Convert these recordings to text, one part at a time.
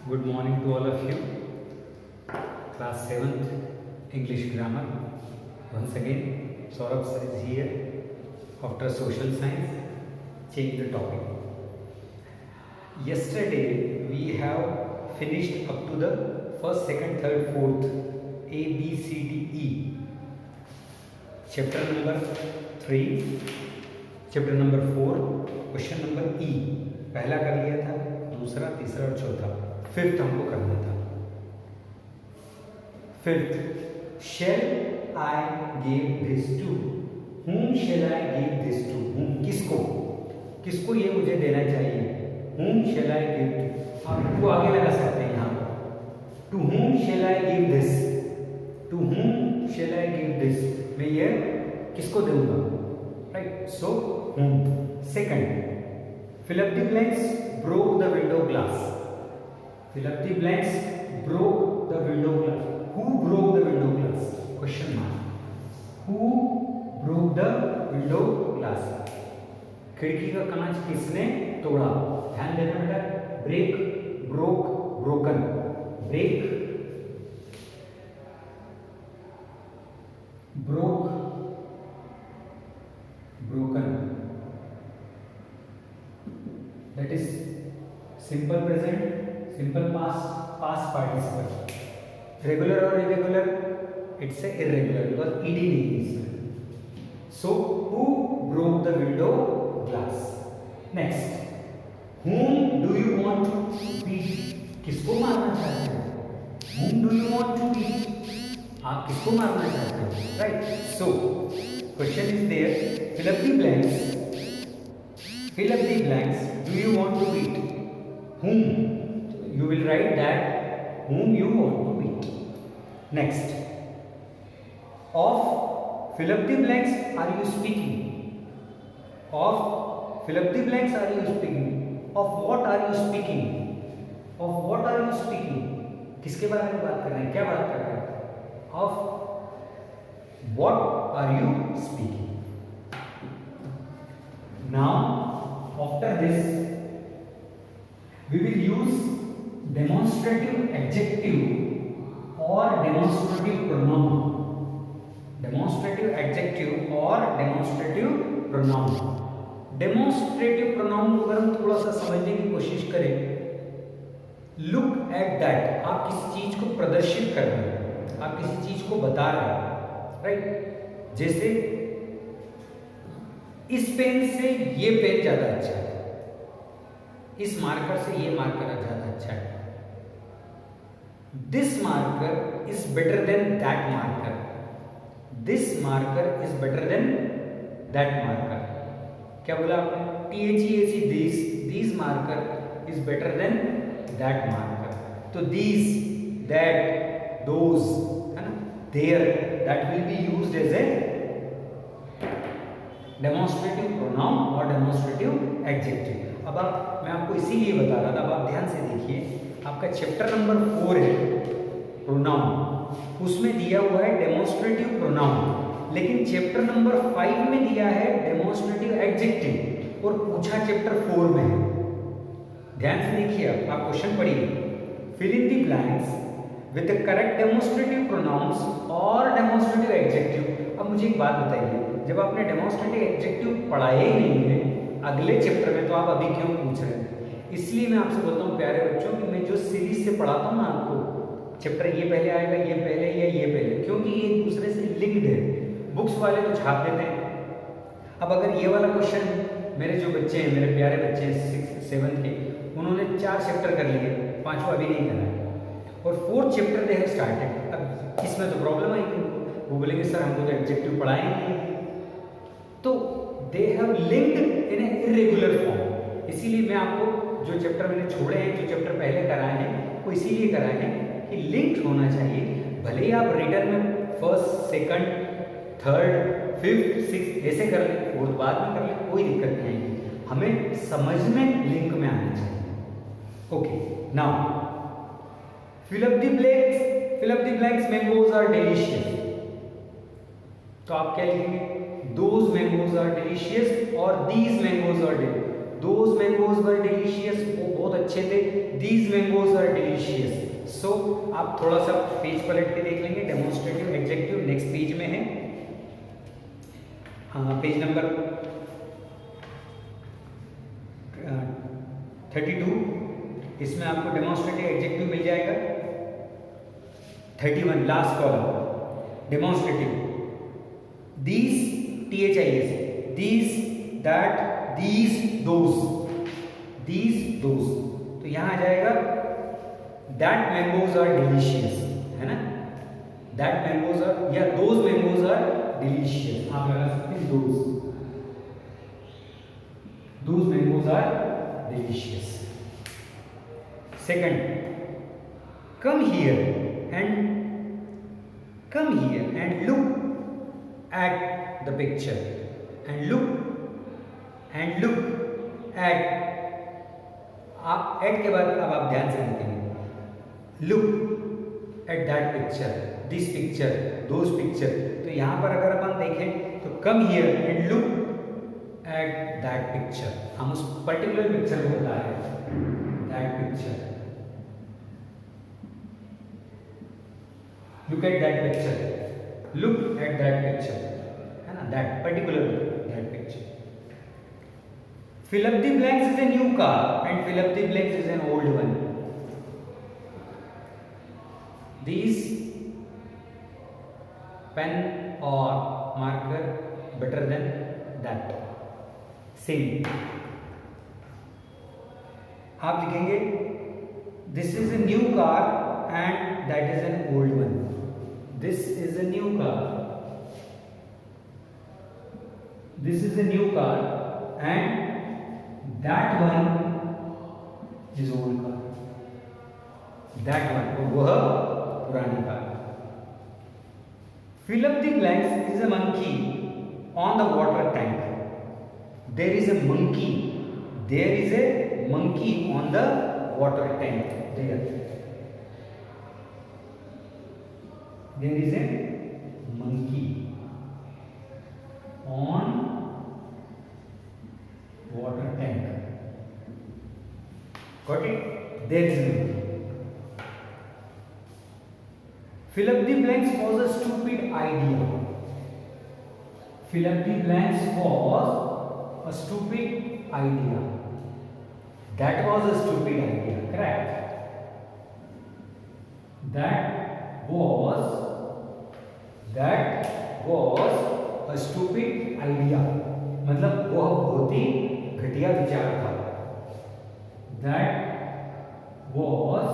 Good morning to all of you. Class 7th English Grammar. Once again, Saurabh sir is here after social science. Change the topic. Yesterday we have finished up to the first, second, third, fourth A, B, C, D, E. Chapter number 3, chapter number 4, question number E पहला कर लिया था, दूसरा, तीसरा और चौथा, fifth हमको करना था. Fifth, shall I give this to. whom shall I give this to? whom किसको, किसको ये मुझे देना चाहिए? whom shall I give to? आप इसको आगे लगा सकते हैं यहाँ पर. to whom shall I give this? to whom shall I give this? मैं ये किसको दूंगा? Right, so whom. Second, fill up the blanks, broke the window glass. Fill up the blanks, broke the window glass. Who broke the window glass? Question mark. Who broke the window glass? खिड़की का कांच किसने तोड़ा? ध्यान देना बेटा. break, broke, broken. break, broke, broken. That is simple present, simple past, past participle. Regular or irregular? It's a irregular because ed नहीं is. So who broke the window glass? Next, whom do you want to beat? किसको मारना चाहते हो? Whom do you want to beat? आप किसको मारना चाहते हो? Right. So question is there. Fill up the blanks. Fill up the blanks. Do you want to beat? Whom? You will write that whom you want to beat. Next, of fill up the blanks are you speaking? Of fill up the blanks are you speaking? Of what are you speaking? Of what are you speaking? किसके बारे में बात कर रहे हैं? क्या बात कर रहे हैं? Of what are you speaking? Now, after this, we will use demonstrative adjective or demonstrative pronoun. Demonstrative adjective or demonstrative pronoun. Demonstrative pronoun को अगर हम थोड़ा सा समझने की कोशिश करें, look at that. आप किसी चीज को प्रदर्शित कर रहे हैं, आप किसी चीज को बता रहे हैं, राइट? जैसे इस पेन से ये पेन ज्यादा अच्छा है, इस मार्कर से ये मार्कर ज्यादा अच्छा है. This marker is better than that marker. This marker is better than that marker. क्या बोला आपने? THEAC. This marker is better than that marker. तो दिस, दैट, दोज, है ना, there, that will be used as a demonstrative pronoun और demonstrative adjective. अब मैं आपको इसीलिए बता रहा था, अब आप ध्यान से देखिए. आपका चैप्टर नंबर 4 है प्रोनाउन, उसमें दिया हुआ है डेमोन्स्ट्रेटिव प्रोनाउन, लेकिन चैप्टर नंबर 5 में दिया है डेमोन्स्ट्रेटिव एडजेक्टिव और पूछा चैप्टर 4 में है. ध्यान से देखिए, आप क्वेश्चन पढ़िए. Fill in the blanks with the correct demonstrative pronouns और डेमोन्स्ट्रेटिव एडजेक्टिव. अब मुझे एक बात बताइए, जब आपने डेमोन्स्ट्रेटिव एडजेक्टिव पढ़ाया ही नहीं है अगले चैप्टर में, तो आप अभी क्यों पूछ रहे हैं? इसलिए मैं आपसे बोलता हूँ प्यारे बच्चों कि मैं जो सीरीज से पढ़ाता हूँ ना आपको, चैप्टर ये पहले आएगा, ये पहले या ये पहले, क्योंकि ये एक दूसरे से लिंक्ड है. बुक्स वाले तो छाप देते हैं. अब अगर ये वाला क्वेश्चन, मेरे जो बच्चे हैं, मेरे प्यारे बच्चे हैं 6th 7th के, उन्होंने 4 चैप्टर कर लिए, 5वां अभी नहीं करा है, और 4th chapter they have started. अब इसमें तो प्रॉब्लम आएगी उनको, वो बोलेंगे सर हमको तो एडजेक्टिव पढ़ाए नहीं. तो they have linked in A irregular form. इसीलिए मैं आपको जो चैप्टर मैंने छोड़े हैं, जो चैप्टर पहले कराए हैं, वो इसीलिए कराए हैं कि लिंक्ड होना चाहिए. भले ही आप रिटर्न में first, second, third, fifth, sixth ऐसे कर लें, फोर्थ बाद में कर लें, कोई दिक्कत नहीं है. हमें समझने लिंक में आना चाहिए. Okay, now fill up the blanks. Fill up the blanks. Mangoes are delicious. तो आप क्या लिखेंगे? दोज मैंगोज आर डिलीशियस और these mangoes are delicious. Those mangoes were delicious, वो बहुत अच्छे थे. These mangoes are delicious. So आप थोड़ा सा पेज पलट के देख लेंगे, डेमोन्स्ट्रेटिव एडजेक्टिव नेक्स्ट पेज में है, हाँ पेज नंबर 32, इसमें आपको डेमोन्स्ट्रेटिव एडजेक्टिव मिल जाएगा। 31 last column demonstrative, these THIS, these that these those, तो यहाँ आ जाएगा that mangoes are delicious, है ना, that mangoes are या those mangoes are delicious, आप लगा सकते हैं those mangoes are delicious। Second, come here and look at the picture and look at, आप एट के बाद अब आप ध्यान से देखेंगे, look at that picture, this picture, those picture. तो यहाँ पर अगर अपन देखें तो come here and look at that picture, हम उस पर्टिकुलर पिक्चर को बता रहे हैं, that picture, look at that picture, look at that picture, है ना, that particular that picture. Fill up the blanks is a new car and fill up the blanks is an old one. These pen or marker better than that. Same. आप लिखेंगे this is a new car and that is an old one. This is a new car. This is a new car and that one is old car, that one वह पुरानी car. Fill up the blanks is a monkey on the water tank, there is a monkey, there is a monkey on the water tank, there is a monkey on water tank, got it, there is no, fill up the blanks was a stupid idea, fill up the blanks was a stupid idea, that was a stupid idea, correct, that was a stupid idea, मतलब वह बहुत ही घटिया विचार था, that was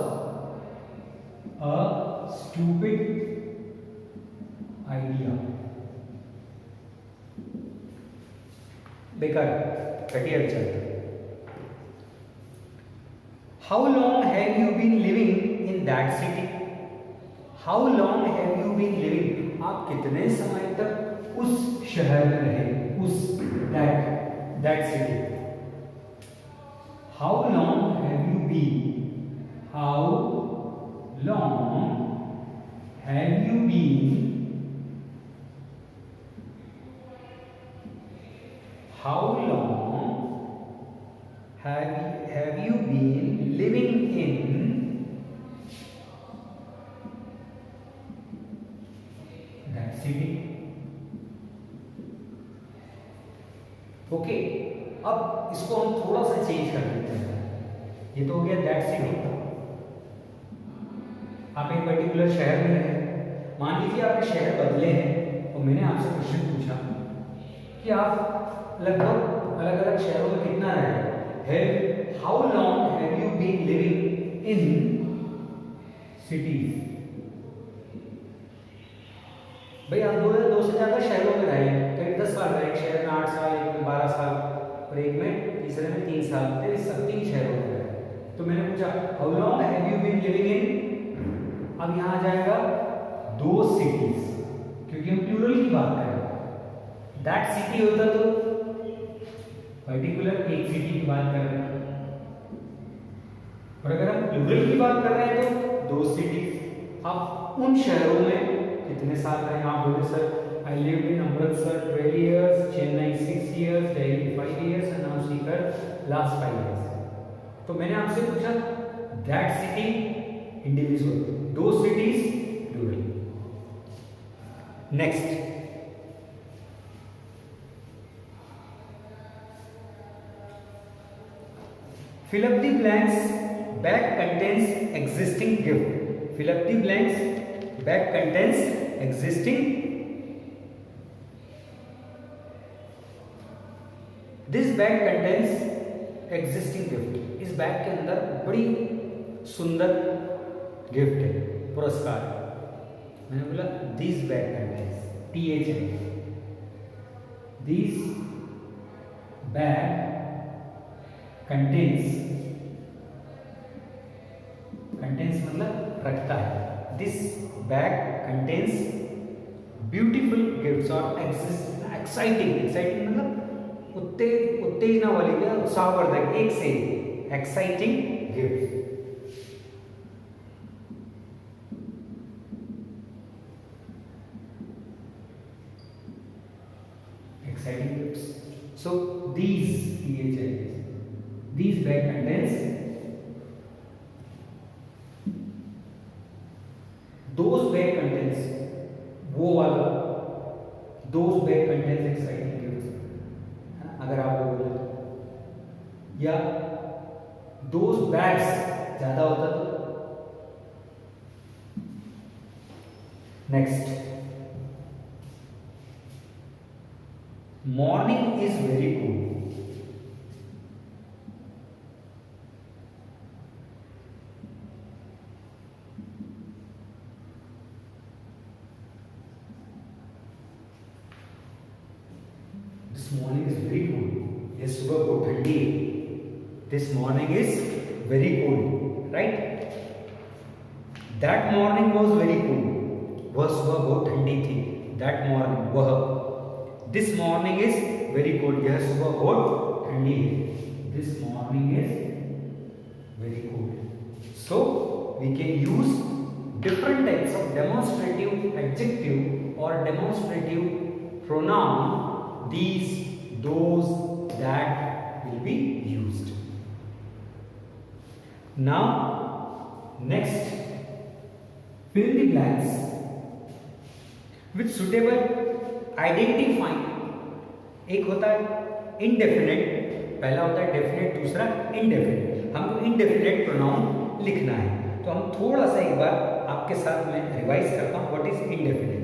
a stupid idea, बेकार घटिया विचार था। How long have you been living in that city? How long have you been living? आप कितने समय तक उस शहर में रहे, उस that city? How long have you been? How long have you been? How long have you been living in that city? Okay, अब इसको हम थोड़ा सा चेंज कर देते हैं। ये तो हो गया दैट सिटी, आप एक पर्टिकुलर शहर में रहे, मान लीजिए आपके शहर बदले हैं और मैंने आपसे क्वेश्चन पूछा कि आप लगभग अलग अलग शहरों में कितना रहे, how long have you been living in cities. भाई आप दो से ज़्यादा शहरों में रहे, करीब 10 साल रहे, एक शहर में 8 साल, एक में 12 साल और एक में तीसरे में 3 साल, सब 3 शहरों में रहे। तो मैंने पूछा how long have you been living in, अब यहाँ आ जाएगा 2 सिटीज, क्योंकि हम प्लूरल की बात कर रहे हैं। दैट सिटी होता तो पर्टिकुलर एक सिटी की बात कर रहे हैं, और अगर हम प्लूरल की बात कर रहे हैं तो 2 सिटीज। अब उन शहरों में कितने साल रहे आप बोले sir, I lived in Amritsar 12 years, Chennai 6 years, Delhi 5 years and now Sikar last 5 years। तो मैंने आपसे पूछा that city इंडिविजुअल, दो cities plural. Next, fill up the blanks. Bag contains existing gift. Fill up the blanks. Bag contains existing. This bag contains existing gift. इस bag के अंदर बड़ी सुंदर गिफ्ट है, पुरस्कार। मैंने बोला this bag contains, TH, this bag contains, contains मतलब रखता है। This bag contains beautiful gifts और एक्साइटिंग, एक्साइटिंग मतलब उत्तेजना वाली, क्या उत्साहवर्धक, एक से exciting gift. Exciting gifts. So these bag contains, those bag contains, वो वाला, those bag contains exciting gifts। अगर आप बोले या those bags ज्यादा होता तो। Next, morning is very cool. This morning is very cool, ये सुबह बहुत ठंडी है। This morning is very cool, right. That morning was very cool, वह सुबह बहुत ठंडी थी। दैट मॉर्निंग, वह। This morning is very cold, यह सुबह बहुत ठंडी है। This morning is very cold. So we can use different types of demonstrative adjective और demonstrative pronoun, these, those, that will be used. Now next, fill the blanks with suitable identifying। एक होता है indefinite, पहला होता है definite, दूसरा indefinite। हमको indefinite pronoun लिखना है, तो हम थोड़ा सा एक बार आपके साथ में रिवाइज करता हूँ। What is indefinite?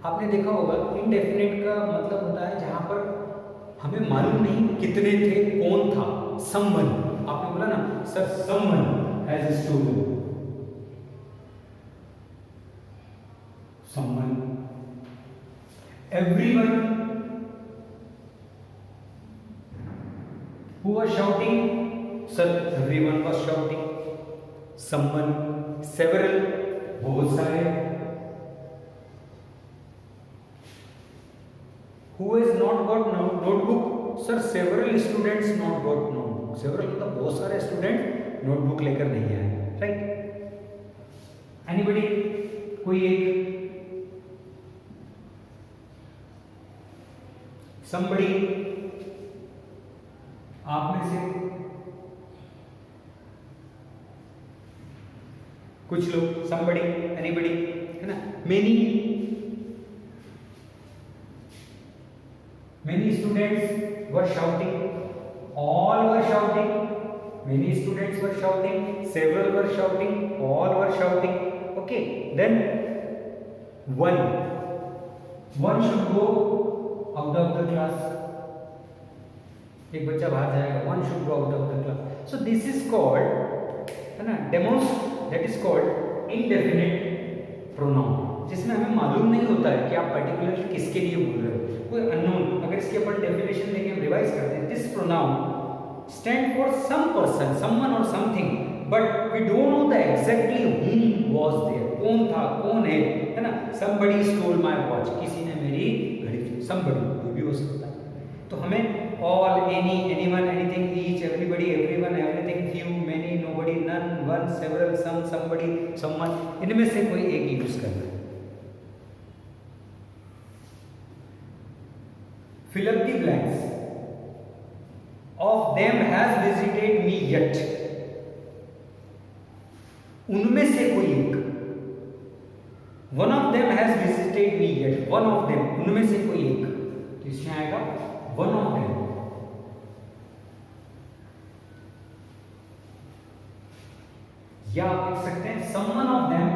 आपने देखा होगा indefinite का मतलब होता है जहां पर हमें मालूम नहीं कितने थे, कौन था। someone, आपने बोला ना sir someone has stolen, someone, everyone who was shouting, sir everyone was shouting, someone, several, बहुत सारे, who has not got notebook, sir several students not got notebook, several मतलब बहुत सारे स्टूडेंट नोटबुक लेकर नहीं आए, राइट। एनीबडी, कोई एक, somebody, आप में से कुछ लोग, somebody, anybody, है ना। many, many students were shouting, all were shouting, many students were shouting, several were shouting, all were shouting, okay। then one should go out of the class, एक बच्चा बाहर जाएगा, one should go out of the class। so this is called, है ना, that is called indefinite pronoun, जिसमें हमें मालूम नहीं होता है कि आप पर्टिकुलरली किसके लिए बोल रहे हो, कोई अननोन। अगर इसके अपन डेफिनेशन लेके हम रिवाइज करते हैं, this pronoun stand for some person, someone और something, but we don't know the exactly whom was there, कौन था, कौन है ना। somebody stole my watch, किसी ने मेरी घड़ी, somebody भी हो सकता है। तो हमें all, any, anyone, anything, each, everybody, everyone, everything, few, many, nobody, none, one, several, some, somebody, someone, इनमें से कोई एक यूज करना है। fill up the blanks, of them has visited me yet, उनमें से कोई एक, one of them has visited me yet, one of them, उनमें से कोई एक, तो इसमें आएगा वन ऑफ देम। या आप लिख सकते हैं someone of them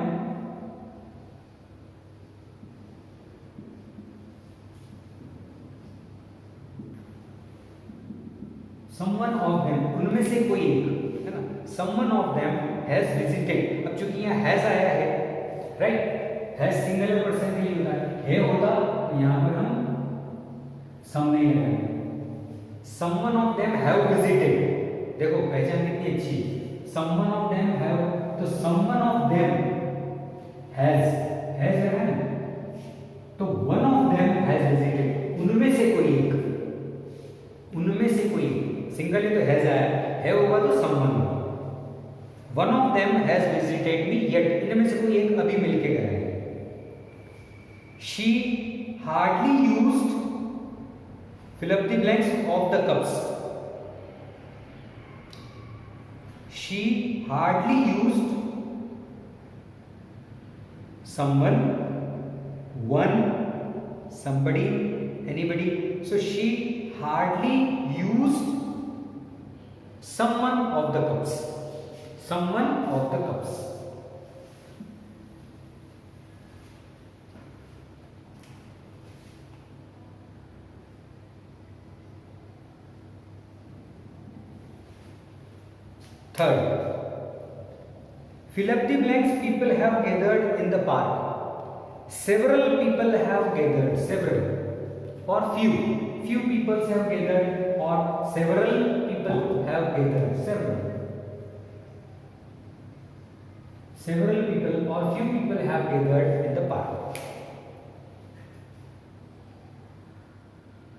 someone of them, उनमें से कोई एक, है ना, someone of them has visited. अब चूंकि यहाँ हैज आया है, राइट, हैज सिंगुलर पर्सन के लिए होता है होता तो यहां पर हम सम नहीं लगाएंगे। Someone of them have visited, देखो पहचान कितनी अच्छी, समवन ऑफ देम हैव, तो समवन ऑफ देम हैज है ना, तो one of them has visited, उनमें से कोई एक, उनमें से कोई, सिंगल है तो हैज आया है, होगा तो समवन होगा। One of them has visited me yet, इनमें से कोई एक अभी मिलके गया है। She hardly used, fill up the blanks of the cups. She hardly used someone, one, somebody, anybody. So she hardly used someone of the cups. Someone of the cups. Third, fill up the blanks. People have gathered in the park. Several people have gathered. Several or few. Few people have gathered or several people have gathered. Several. Several people or few people have gathered in the park.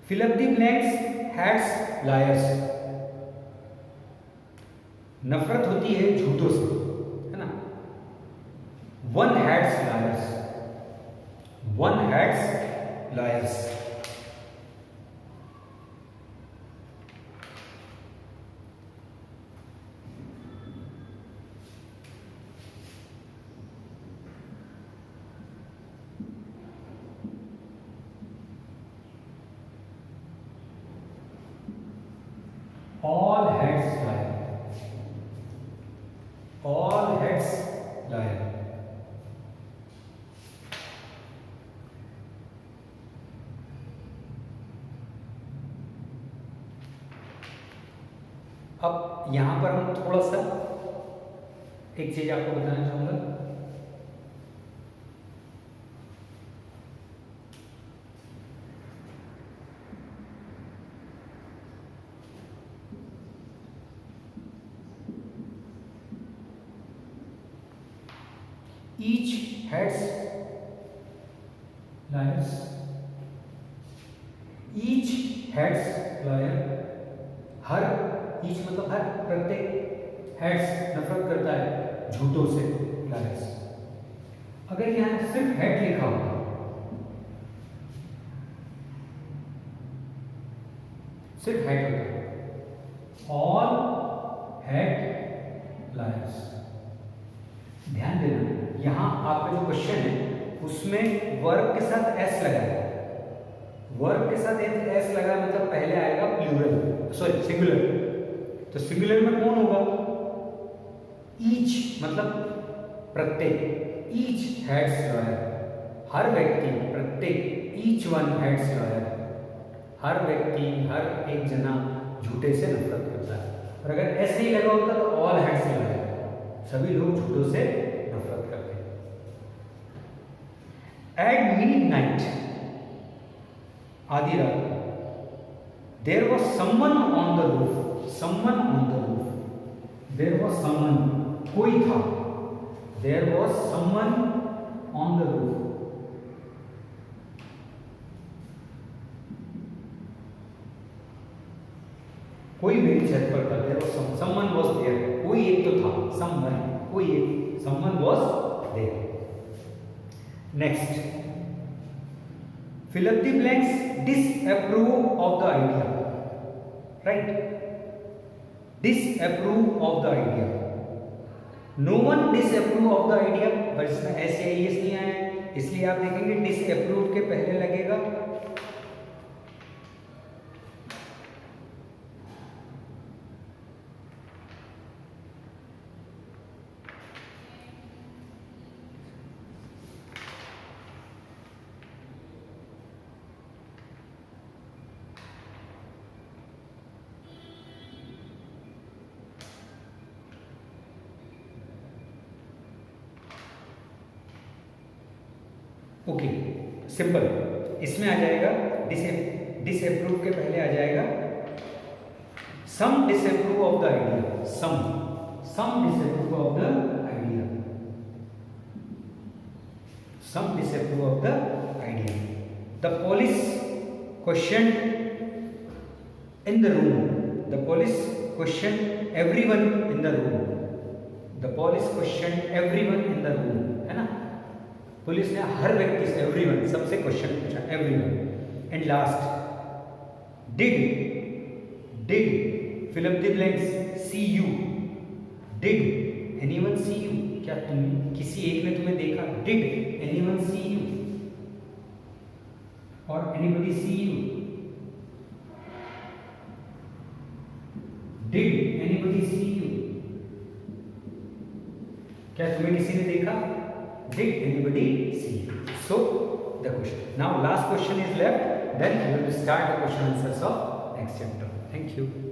Fill up the blanks. Hats, liars. नफरत होती है झूठों से, है ना। One hates liars, one hates liars. All hates liar, all heads liar. अब यहां पर हम थोड़ा सा एक चीज आपको बताना चाहूंगा। Each heads liars. Each heads liar. हर, each मतलब हर, प्रत्येक, heads नफरत करता है झूठों से, liars। अगर यहाँ सिर्फ head लिखा होगा, सिर्फ head होगा, all head liars। ध्यान देना, यहां आपका जो क्वेश्चन है उसमें वर्ब के साथ एस लगा है, वर्ब के साथ एस लगा मतलब पहले आएगा प्लूरल, सॉरी सिंगुलर। तो सिंगुलर में कौन होगा? ईच मतलब प्रत्येक, ईच हैड्स लॉयर, हर व्यक्ति, प्रत्येक, ईच वन हैड्स लॉयर, हर व्यक्ति, हर एक जना झूठे से नफरत करता है। और अगर एस नहीं लगा होता तो ऑल हैड्स लॉयर, सभी लोग झूठों से नफरत करते हैं। एट मिडनाइट, आधी रात, there was someone on the roof, someone on the roof, there was someone, कोई था, there was someone on the roof. कोई मेरी छत पर था, there was someone was there, कोई एक तो था, समवन, कोई एक, someone was there. Next, fill up the blanks, disapprove of the idea, right, disapprove of the idea, no one disapprove of the idea, but इसमें एस या S नहीं आया है, इसलिए आप देखेंगे डिसअप्रूव के पहले लगेगा ओके सिंपल, इसमें आ जाएगा डिसअप्रूव के पहले आ जाएगा some disapprove of the idea, some disapprove of the idea, some disapprove of the idea. The police question in the room, the police question everyone in the room, the police question everyone in the room, है ना, police ने हर व्यक्ति से everyone सबसे question पूछा, everyone. And last did fill up the blanks see you, did anyone see you, क्या तुम किसी एक ने तुम्हें देखा, डिड एनीवन सी यू और anybody see you, did anybody see you, क्या तुम्हें किसी ने देखा, did anybody see you? So the question, now last question is left, then we will start the question answers of next chapter. Thank you.